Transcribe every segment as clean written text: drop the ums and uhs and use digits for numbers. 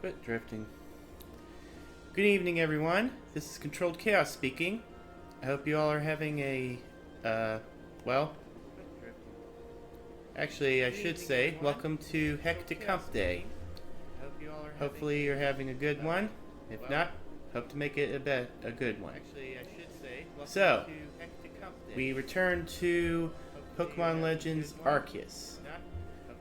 Quit drifting. Good evening, everyone. This is Controlled Chaos speaking. I hope you all are having a, well, actually, I should say, welcome to Hectic Hump Day. Hopefully you're having a good one. If not, hope to make it a good one. So, we return to Pokemon Legends Arceus.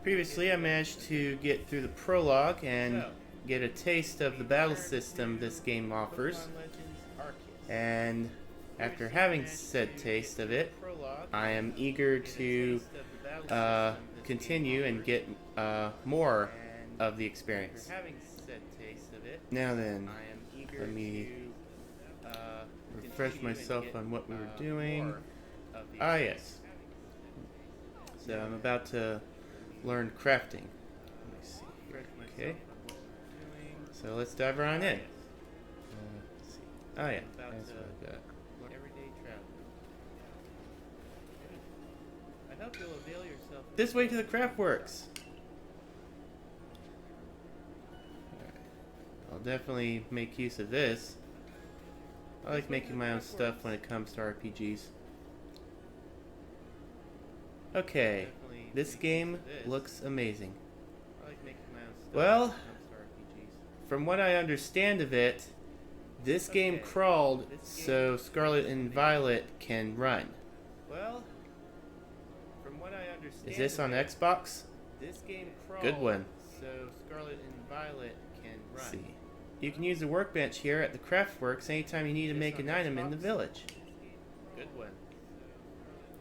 Previously, I managed to get through the prologue and get a taste of the battle system this game offers. And after having said taste of it, I am eager to continue and get more of the experience. Now then, let me refresh myself on what we were doing. Ah, yes. So I'm about to learn crafting. Let me see here. Okay. So let's dive right in. Let's see. Oh yeah, that's what I've got. Everyday travel. I hope you'll avail yourself. This way to the Craftworks. I'll definitely make use of this. I like making my own stuff when it comes to RPGs. Okay, this game looks amazing. Well, from what I understand of it, this game crawled so Scarlet and Violet can run. Well, from what I understand, is this on Xbox? This game crawled. Good one. So Scarlet and Violet can run. Let's see. You can use the workbench here at the Craftworks anytime you need to make an item in the village. Good one.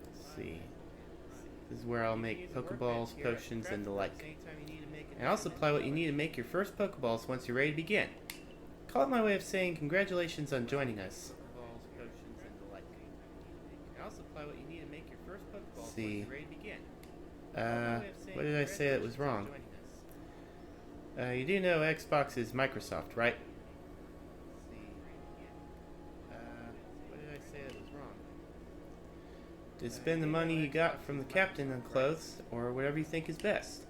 Let's see. This is where I'll make Pokeballs, potions, and the like. And I'll supply what you need to make your first Pokeballs once you're ready to begin. Call it my way of saying congratulations on joining us. Let's see. What did I say that was wrong? You do know Xbox is Microsoft, right? What did I say that was wrong? To spend the money you got from the captain on clothes, or whatever you think is best.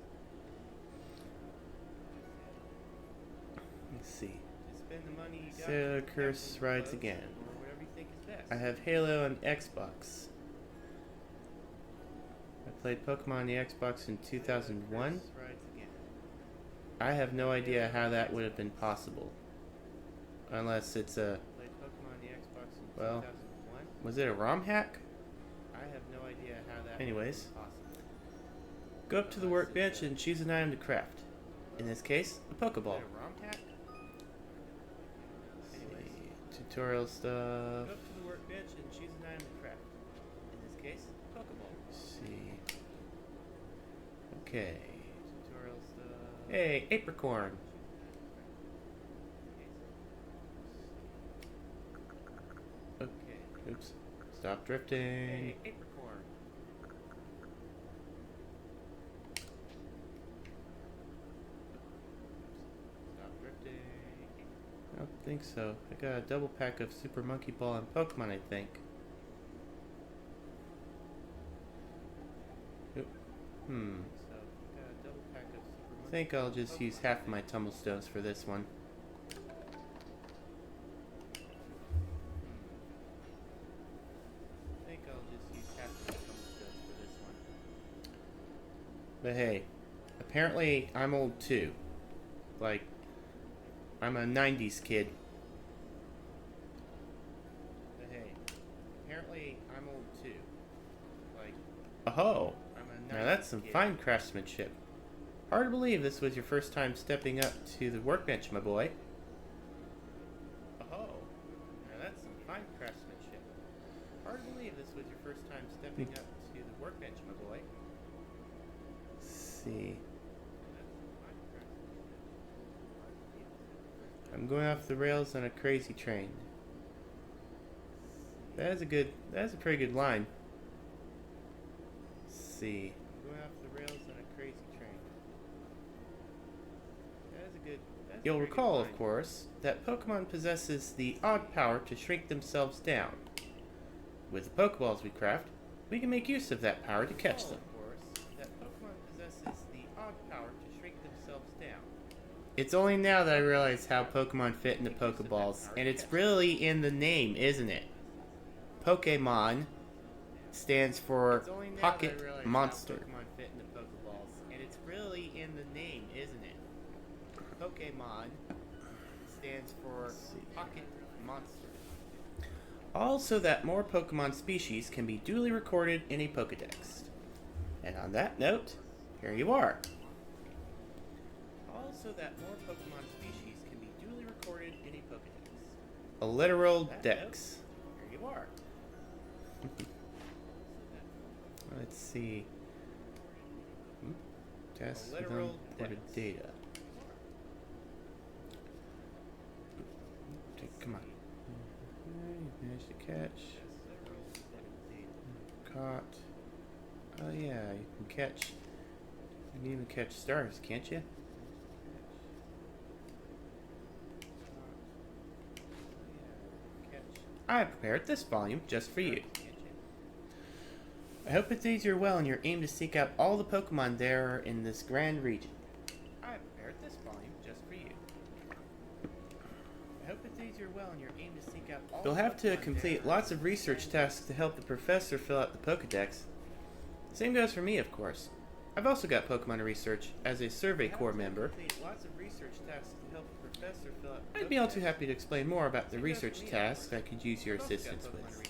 Let's see. So Curse rides again. I have Halo on Xbox. I played Pokemon on the Xbox in 2001. I have no idea how that would have been possible. Unless it's a... Well, was it a ROM hack? I have no idea how that. Anyways, go up to the workbench and choose an item to craft. In this case, a Pokeball. Tutorial stuff. Go up to the workbench and choose an item to craft. In this case, a Pokeball. Let's see. Okay. Tutorial stuff. Hey, Apricorn. Okay. Oops. Stop drifting. Hey, Apricorn. Stop drifting. I don't think so. I got a double pack of Super Monkey Ball and Pokemon, I think. Oop. I think I'll just use half of my Tumblestones for this one. But hey, apparently I'm old too. Like, I'm a 90s kid. But hey, apparently I'm old too. Like, oh, now that's some fine craftsmanship. Hard to believe this was your first time stepping up to the workbench, my boy. Oh, now that's some fine craftsmanship. Hard to believe this was your first time stepping up to the workbench, my boy. Let's see. I'm going off the rails on a crazy train. That's a pretty good line. Let's see. I'm going off the rails on a crazy train. You'll recall, of course, that Pokemon possesses the odd power to shrink themselves down. With the Pokeballs we craft, we can make use of that power to catch them. It's only now that I realize how Pokemon fit into Pokeballs, and it's really in the name, isn't it? Pokemon stands for Pocket Monster. Pokemon fit into Pokeballs, and it's really in the name, isn't it? Pokemon stands for Pocket Monster. Also, that more Pokemon species can be duly recorded in a Pokedex. And on that note, here you are. Also, that more Pokemon species can be duly recorded in a Pokedex. A literal dex. Here you are. Let's see. Test literal data. Come on. You managed to catch. Caught. Oh yeah, you can catch. You can even catch stars, can't you? I prepared this volume just for you. I hope it leads you well in your aim to seek out all the Pokemon there are in this grand region. I prepared this volume just for you. I hope it leads you well in your aim to seek out all You'll have to complete lots of research tasks to help the professor fill out the Pokedex. Same goes for me, of course. I've also got Pokemon to research as a Survey Corps member. I'd be all too happy to explain more about the research tasks I could use your assistance with.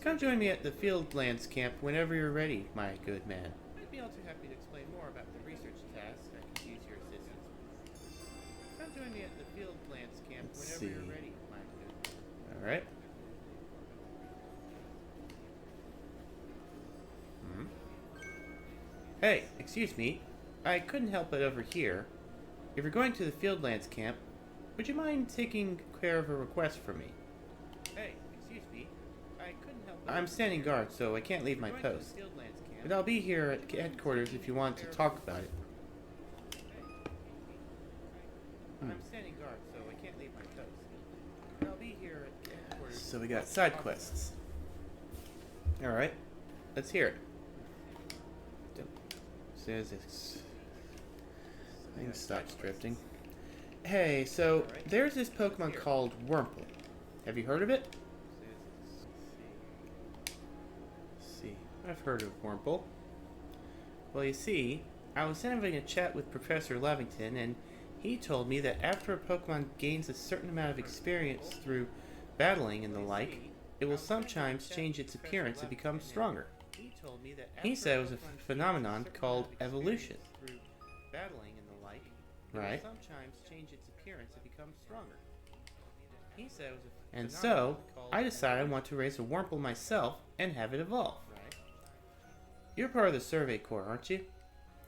Come join me at the Fieldlands camp whenever you're ready, my good man. I'd be all too happy to explain more about the research tasks I could use your assistance with. Come join me at the Fieldlands camp whenever you're ready, my good man. Alright. Hey, excuse me. I couldn't help it over here. If you're going to the Fieldlands camp, would you mind taking care of a request for me? Hey, excuse me. I couldn't help it. I'm standing guard, so I can't leave my post. But I'll be here at headquarters if you want to talk about it. I'm standing guard, so I can't leave my post. But I'll be here at headquarters. So we got side quests. Alright. Let's hear it. Says it's... I can stop drifting. Hey, so there's this Pokemon called Wurmple. Have you heard of it? Let's see. I've heard of Wurmple. Well, you see, I was having a chat with Professor Levington, and he told me that after a Pokemon gains a certain amount of experience through battling and the like, it will sometimes change its appearance and become stronger. He said it was a phenomenon called evolution. Right. And so, I decided I want to raise a Wurmple myself and have it evolve. You're part of the Survey Corps, aren't you?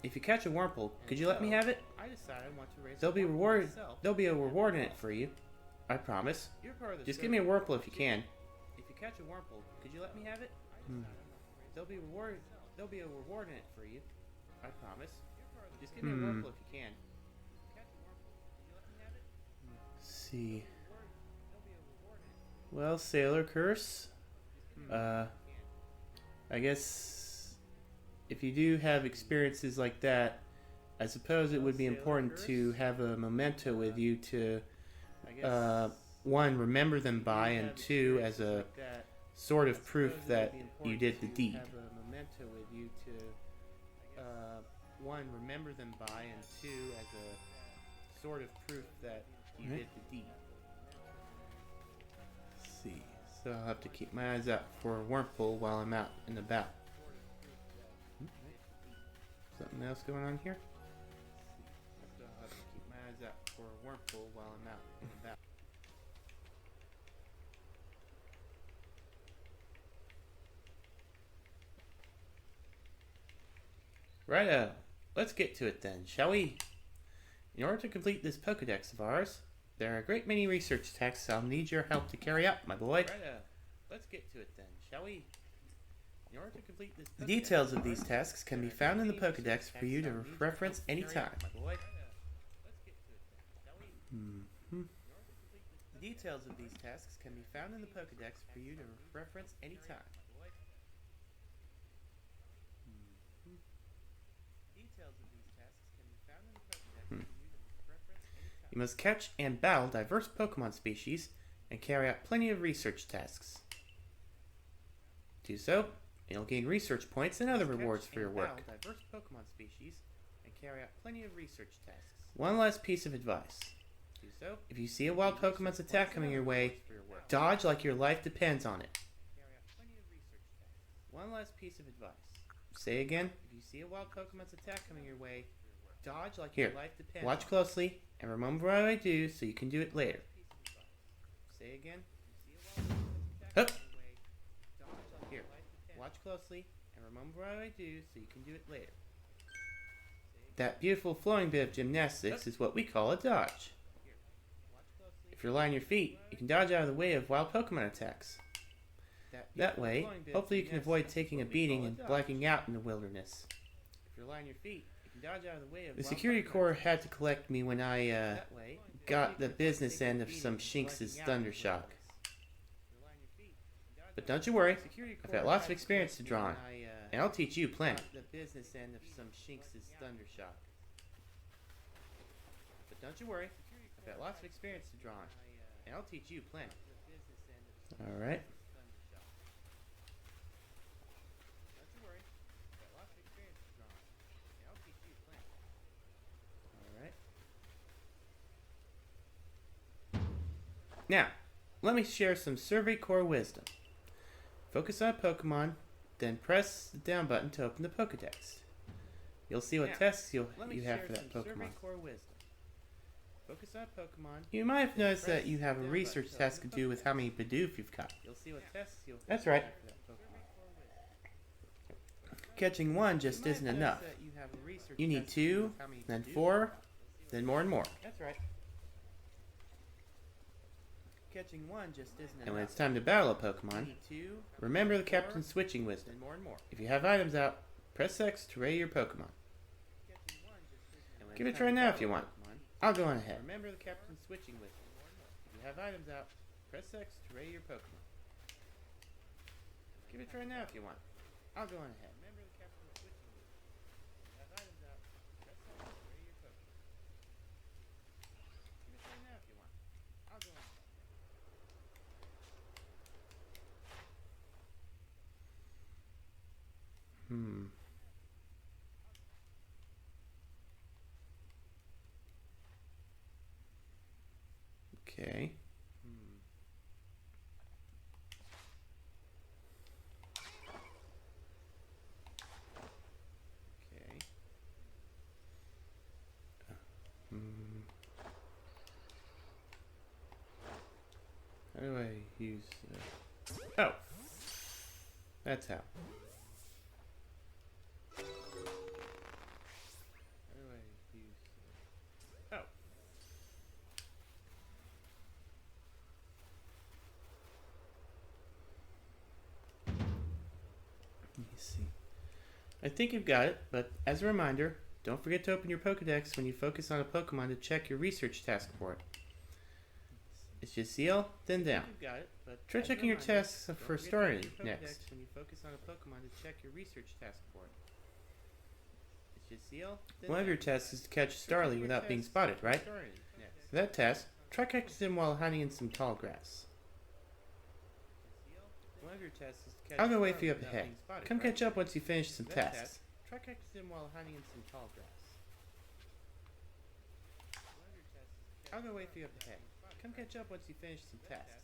If you catch a Wurmple, could you let me have it? There'll be a reward in it for you. I promise. Just give me a Wurmple if you can. If you catch a Wurmple, could you let me have it? There'll be a reward in it for you. I promise. Just give me a Wurmple if you can. Let's see. Well, Sailor Curse. I guess if you do have experiences like that, I suppose it would be important to have a memento with you to, one, remember them by, and two, as a sort of proof that you did the deed. One, remember them by, and two, as a sort of proof that you did the deed. Let's see. So I'll have to keep my eyes out for a Wurmple while I'm out and about. Something else going on here? I'll have to keep my eyes out for a Wurmple while I'm out and about. Righto, let's get to it then, shall we? In order to complete this Pokedex of ours, there are a great many research tasks I'll need your help to carry out, my boy. Righto, let's get to it then, shall we? In order to complete this the details of these tasks can be found in the Pokedex for you to reference anytime. The details of these tasks can be found in the Pokedex for you to reference anytime. You must catch and battle diverse Pokemon species and carry out plenty of research tasks. Do so, and you'll gain research points and other rewards for your work. Diverse Pokemon species and carry out plenty of research tasks. One last piece of advice. Do so. If you see a wild Pokemon's attack coming your way, dodge like your life depends on it. One last piece of advice. Say again. If you see a wild Pokemon's attack coming your way, dodge like your life depends on it. Watch closely and remember what I do so you can do it later. Say again. Hup. Here. Watch closely and remember what I do so you can do it later. That beautiful flowing bit of gymnastics is what we call a dodge. If you're lying on your feet, you can dodge out of the way of wild Pokemon attacks. That way, hopefully you can avoid taking a beating and blacking out in the wilderness. If you're lying on your feet, you can dodge out of the way of the security corps had to collect me when I got the business end of some Shinx's Thundershock. But don't you worry, I've got lots of experience to draw on, and I'll teach you plenty. The business end of some Shinx's Thundershock. But don't you worry, I've got lots of experience to draw on, and I'll teach you plenty. Alright. Now, let me share some Survey Core wisdom. Focus on a Pokemon, then press the down button to open the Pokedex. You'll see what tests you have for that Pokemon. Focus on a Pokemon. You might have noticed that you have a research task to do with how many Bidoof you've caught. That's right. Catching one just isn't enough. You need 2, then 4, then more and more. That's right. Catching one just isn't enough. And when it's time to battle a Pokemon, remember the Captain's switching wisdom. If you have items out, press X to raid your Pokemon. Give it a try now if you want. I'll go on ahead. Remember the Captain's switching wisdom. If you have items out, press X to raid your Pokemon. Give it a try now if you want. I'll go on ahead. Remember the Captain's switching wisdom. If you have items out, press X to raid your Pokemon. Give it a try now if you want. I'll go on ahead. Okay. Okay. How do I use... Oh! That's how. I think you've got it, but as a reminder, don't forget to open your Pokedex when you focus on a Pokemon to check your research task for it. It's just seal, then down. Try checking your tasks for Starly next. One of your tasks is to catch Starly without being spotted, right? For that task, try catching him while hiding in some tall grass. I'll go wait for you up ahead. Come catch up once you finish some tasks. Try catching him while hiding in some tall grass. I'll go wait for you up ahead. Come catch up once you finish some tasks.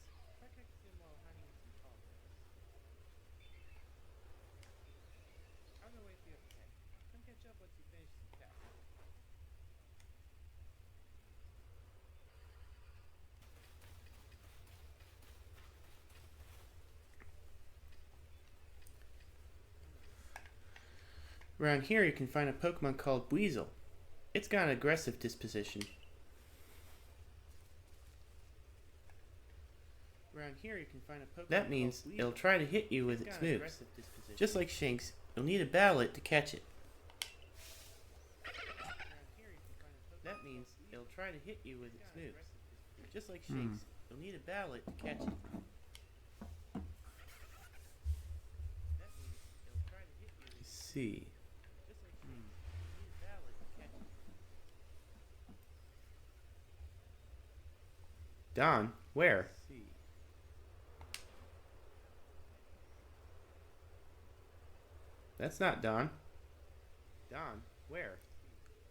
I'll go wait for you up ahead. Come catch up once you finish some tasks. Around here you can find a Pokemon called Weasel. It's got an aggressive disposition. Around here you can find a Pokemon that means it'll try to hit you with its moves. Just like Shinx, you'll need to battle it to catch it. That means it'll try to hit you with its moves. Just like Shinx, you'll need to battle it to catch it. I see. Don, where? That's not Don. Don, where?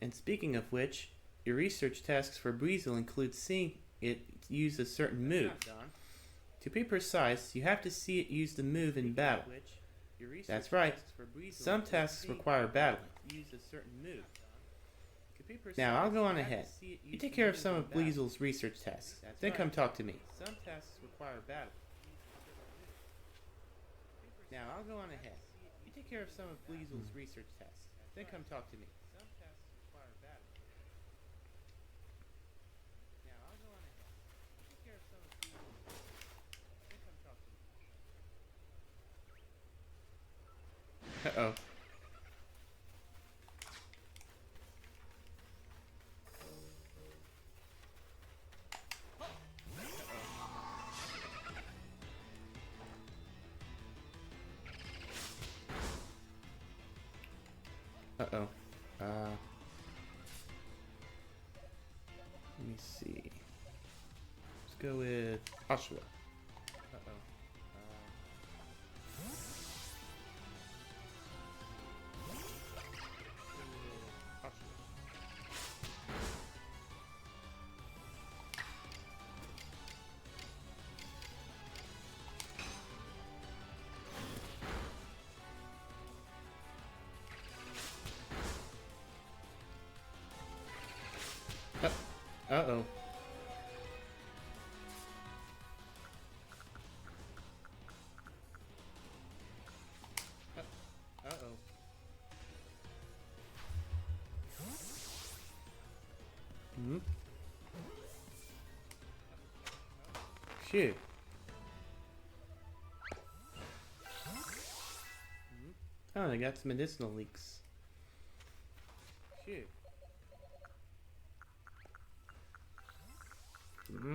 And speaking of which, your research tasks for Breezel include seeing it use a certain move. To be precise, you have to see it use the move in battle. That's right. Some tasks require battling. Now, I'll go on ahead. You take care of some of Breezel's research tasks. Then come talk to me. Some tasks require battling. Now, I'll go on ahead. You take care of some of Breezel's research tasks. Then come talk to me. Some tasks require battling. Now, I'll go on ahead. You take care of some of Breezel's then come talk to me. Uh-oh. Uh-oh. Let me see. Let's go with Joshua. Uh-oh. Uh-oh. Uh-oh. Hmm? Phew. Oh, they got some medicinal leaks. Phew. Mm-hmm.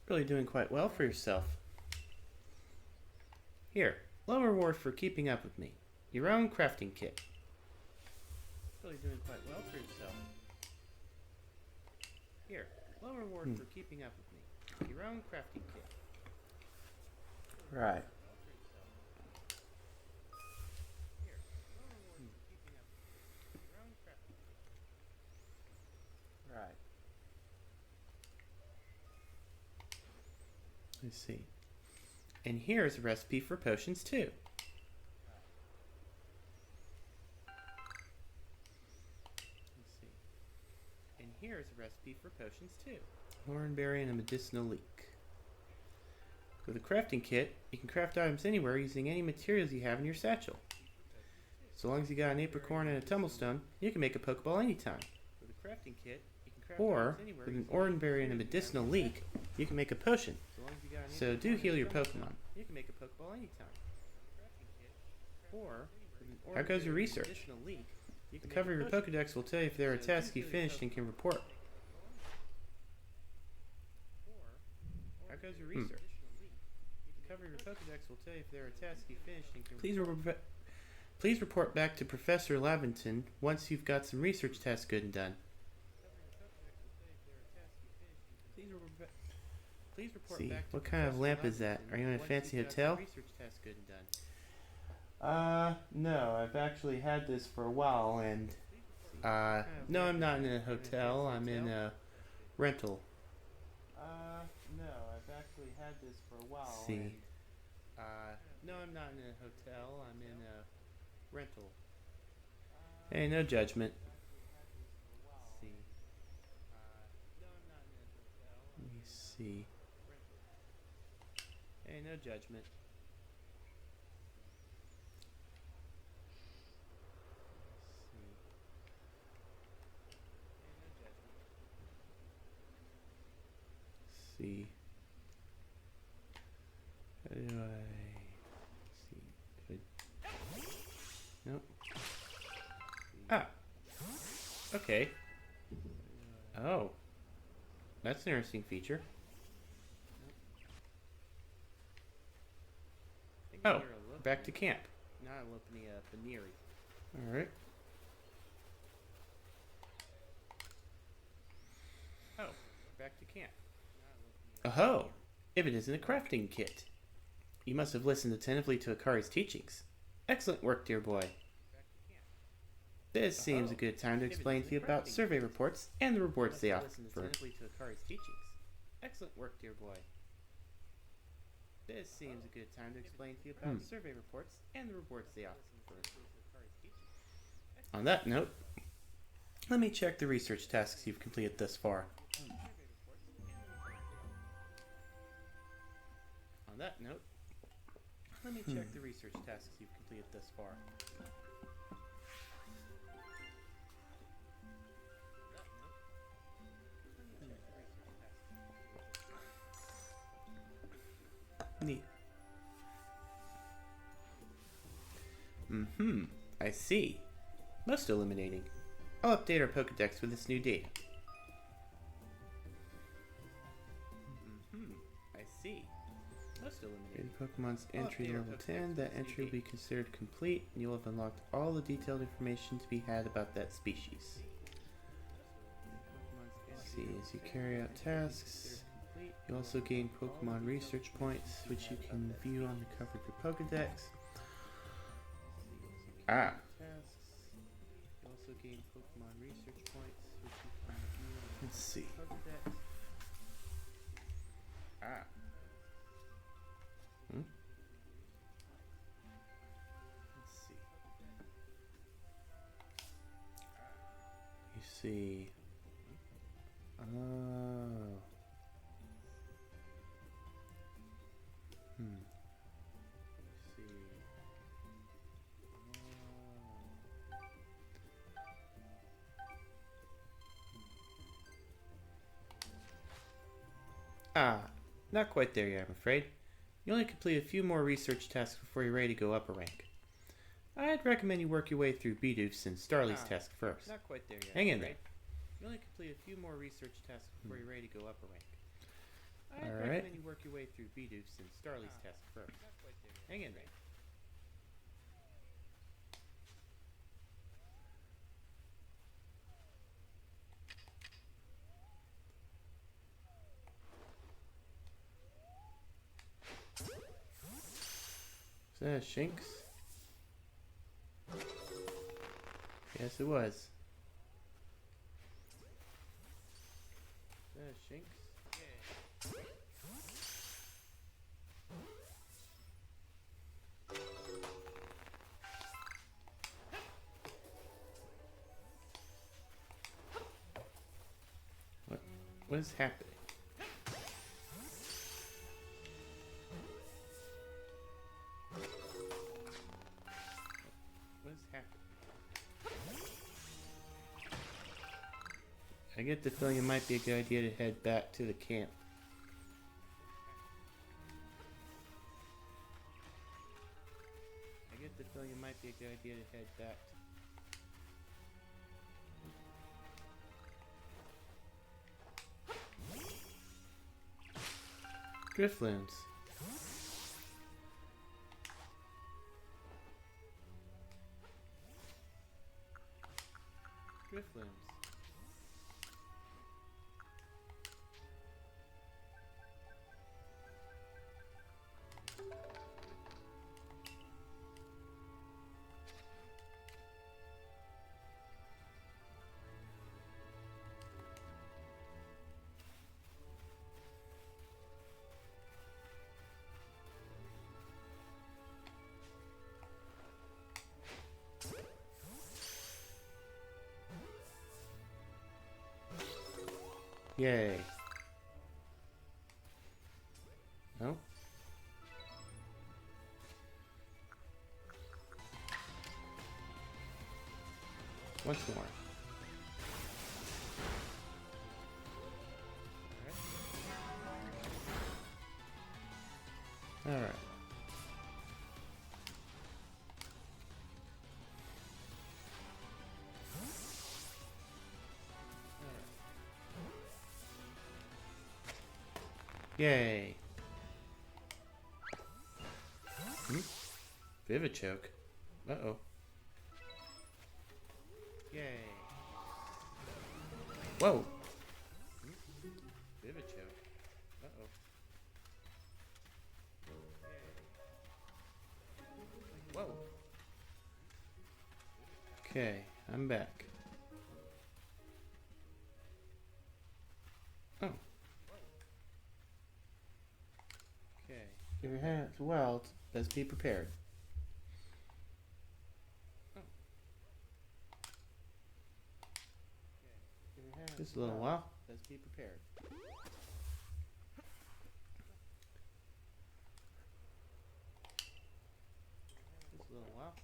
Really doing quite well for yourself. Here, low reward for keeping up with me. Your own crafting kit. Really doing quite well for yourself. Here, low reward for keeping up with me. Your own crafting kit. Right. Right. Let's see. And here's a recipe for potions too. Let's see. And here's a recipe for potions too. Hornberry and a medicinal leek. With a crafting kit, you can craft items anywhere using any materials you have in your satchel. So long as you got an apricorn and a tumblestone, you can make a Pokeball anytime. With a crafting kit, or, with an Oranberry and a medicinal leek, you can make a potion. So do heal your Pokemon. You can make a Pokeball anytime. Or, how goes your research? The cover of your Pokedex will tell you if there are tasks you finished and can report. How goes your research? The cover of your Pokedex will tell you if there are tasks you finished and can report. Please report back to Professor Laventon once you've got some research tasks good and done. See, what kind of lamp is that? Are you in a fancy hotel? No, I've actually had this for a while, and no, I'm not in a hotel. I'm in a rental. No, I've actually had this for a while. See, no, I'm not in a hotel. I'm in a rental. Hey, no judgment. See, let me see. Hey, no judgment. See. How do I see? Nope. Ah. Okay. Oh. That's an interesting feature. Oh, back to camp. Now I'm opening a Baneri. Alright. back to camp. Oh, if it isn't a crafting kit. You must have listened attentively to Akari's teachings. Excellent work, dear boy. This seems a good time to explain to you about survey reports and the rewards they offer. Excellent work, dear boy. This seems a good time to explain to you about survey reports and the rewards they offer. On that note, let me check the research tasks you've completed thus far. On that note, let me check the research tasks you've completed thus far. Neat. I see. Most illuminating. I'll update our Pokedex with this new data. I see. Most illuminating. In Pokemon's entry level 10, that entry will be considered complete, and you'll have unlocked all the detailed information to be had about that species. Let's see, as you carry out tasks, you also gain Pokemon research points, which you can view on the cover of your Pokedex. Ah. You also gain Pokemon research points, which you can view on the Let's see. Pokedex. Ah. Let's see. You see. Oh. See. Not quite there yet, I'm afraid. You only complete a few more research tasks before you're ready to go up a rank. I'd recommend you work your way through Bidoof's and Starly's task first. Not quite there yet. Hang in there. You only complete a few more research tasks before you're ready to go up a rank. I'd recommend you work your way through Bidoof's and Starly's task first. Hang in there. Is that a Shinx? Yes, it was. Is that a Shinx? What is happening? What is happening? I get the feeling it might be a good idea to head back to the camp. I get the feeling it might be a good idea to head back to Driftlooms. Driftlooms. Yay. No? Once more. Alright. Yay. Vivichoke. Uh-oh. Yay. Whoa. Okay, I'm back. Oh. Okay. Well, let's be prepared. Just a little while. Let's be prepared. Just a little while.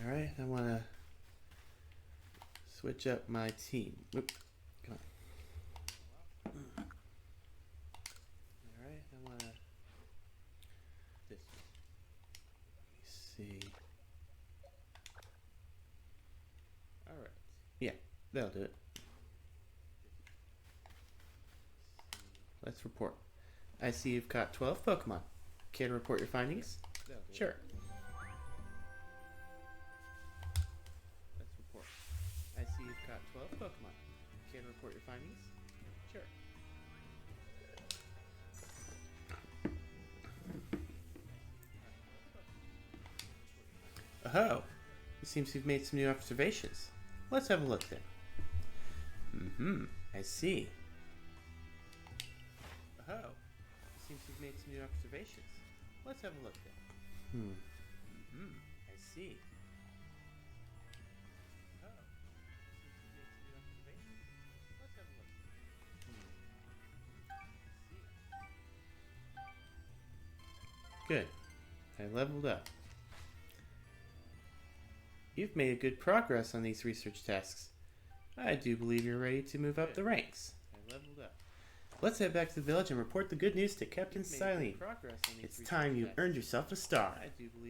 Alright, I want to switch up my team. Oop, come on. Alright, I want to... This. Let me see. Alright. Yeah, that'll do it. Let's report. I see you've caught 12 Pokemon. Care to report your findings? Sure. Let's report. I see you've caught 12 Pokemon. Care to report your findings? Sure. Oh, it seems you've made some new observations. Let's have a look then. I see. Oh, it seems you've made some new observations. Let's have a look then. I see. Oh, let's have a look. Good. I leveled up. You've made good progress on these research tasks. I do believe you're ready to move up the ranks. I leveled up. Let's head back to the village and report the good news to Captain Silene. It's time you earned yourself a star. I do believe